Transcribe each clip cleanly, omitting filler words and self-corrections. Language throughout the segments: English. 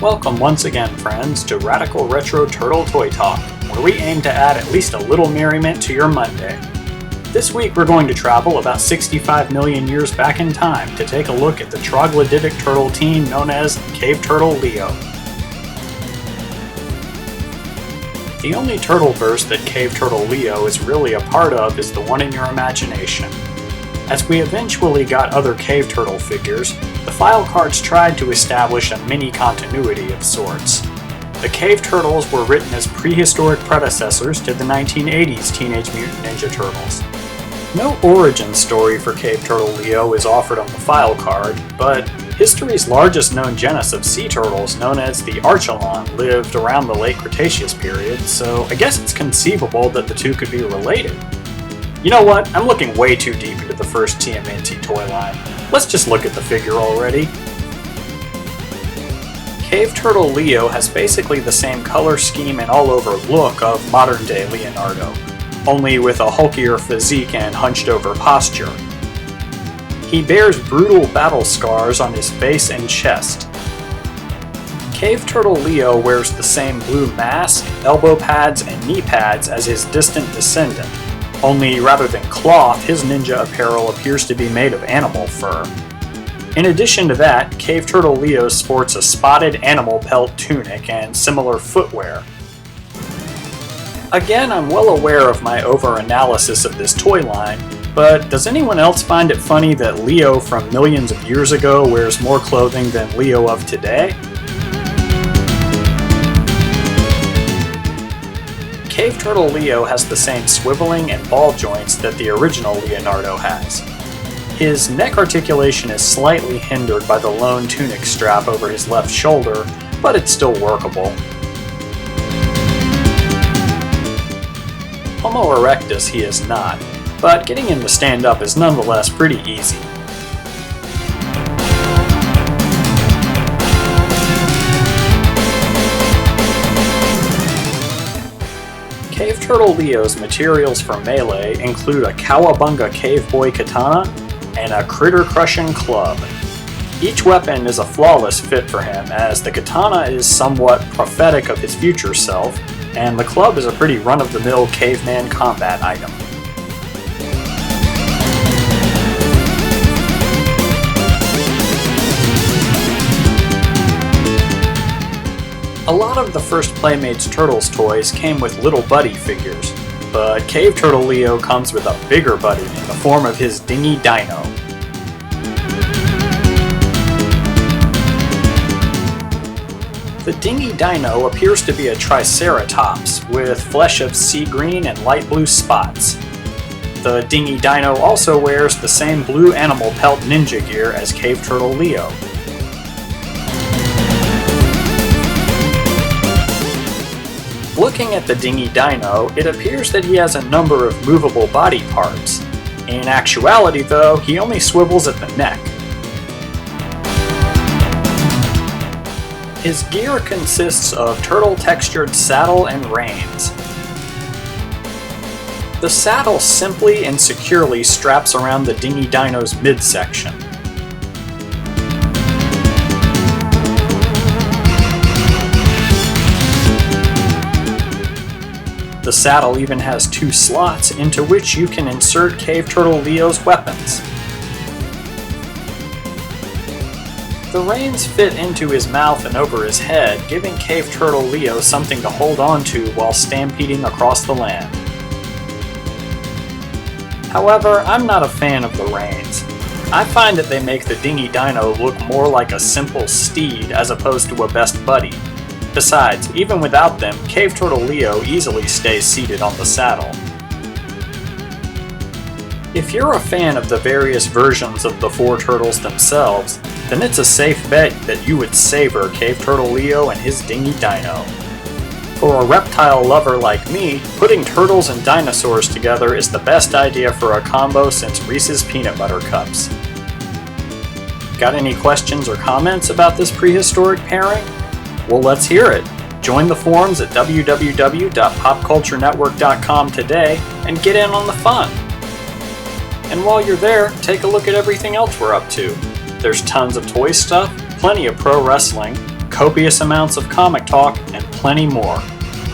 Welcome once again, friends, to Radical Retro Turtle Toy Talk, where we aim to add at least a little merriment to your Monday. This week we're going to travel about 65 million years back in time to take a look at the troglodytic turtle team known as Cave Turtle Leo. The only Turtleverse that Cave Turtle Leo is really a part of is the one in your imagination. As we eventually got other Cave Turtle figures, the file cards tried to establish a mini-continuity of sorts. The Cave Turtles were written as prehistoric predecessors to the 1980s Teenage Mutant Ninja Turtles. No origin story for Cave Turtle Leo is offered on the file card, but history's largest known genus of sea turtles, known as the Chelonian, lived around the late Cretaceous period, so I guess it's conceivable that the two could be related. You know what? I'm looking way too deep into the first TMNT toy line. Let's just look at the figure already. Cave Turtle Leo has basically the same color scheme and all-over look of modern-day Leonardo, only with a hulkier physique and hunched-over posture. He bears brutal battle scars on his face and chest. Cave Turtle Leo wears the same blue mask, elbow pads, and knee pads as his distant descendant. Only rather than cloth, his ninja apparel appears to be made of animal fur. In addition to that, Cave Turtle Leo sports a spotted animal pelt tunic and similar footwear. Again, I'm well aware of my over-analysis of this toy line, but does anyone else find it funny that Leo from millions of years ago wears more clothing than Leo of today? Cave Turtle Leo has the same swiveling and ball joints that the original Leonardo has. His neck articulation is slightly hindered by the lone tunic strap over his left shoulder, but it's still workable. Homo erectus he is not, but getting him to stand up is nonetheless pretty easy. Cave Turtle Leo's materials for melee include a Cowabunga Cave Boy katana and a critter-crushing club. Each weapon is a flawless fit for him, as the katana is somewhat prophetic of his future self, and the club is a pretty run-of-the-mill caveman combat item. A lot of the first Playmates Turtles toys came with little buddy figures, but Cave Turtle Leo comes with a bigger buddy in the form of his Dingy Dino. The Dingy Dino appears to be a Triceratops with flesh of sea green and light blue spots. The Dingy Dino also wears the same blue animal pelt ninja gear as Cave Turtle Leo. Looking at the Dingy Dino, it appears that he has a number of movable body parts. In actuality, though, he only swivels at the neck. His gear consists of turtle-textured saddle and reins. The saddle simply and securely straps around the Dingy Dino's midsection. The saddle even has two slots into which you can insert Cave Turtle Leo's weapons. The reins fit into his mouth and over his head, giving Cave Turtle Leo something to hold on to while stampeding across the land. However, I'm not a fan of the reins. I find that they make the Dingy Dino look more like a simple steed as opposed to a best buddy. Besides, even without them, Cave Turtle Leo easily stays seated on the saddle. If you're a fan of the various versions of the four turtles themselves, then it's a safe bet that you would savor Cave Turtle Leo and his Dingy Dino. For a reptile lover like me, putting turtles and dinosaurs together is the best idea for a combo since Reese's Peanut Butter Cups. Got any questions or comments about this prehistoric pairing? Well, let's hear it. Join the forums at www.popculturenetwork.com today and get in on the fun. And while you're there, take a look at everything else we're up to. There's tons of toy stuff, plenty of pro wrestling, copious amounts of comic talk, and plenty more.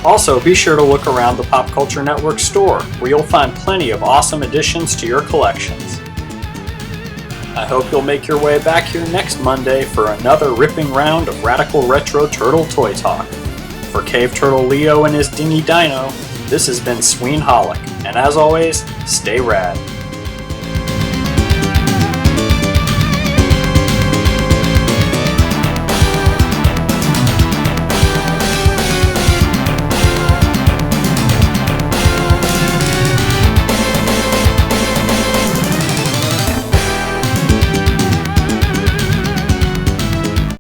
Also, be sure to look around the Pop Culture Network store, where you'll find plenty of awesome additions to your collections. I hope you'll make your way back here next Monday for another ripping round of Radical Retro Turtle Toy Talk. For Cave Turtle Leo and his Dingy Dino, this has been Sween Holic, and as always, stay rad.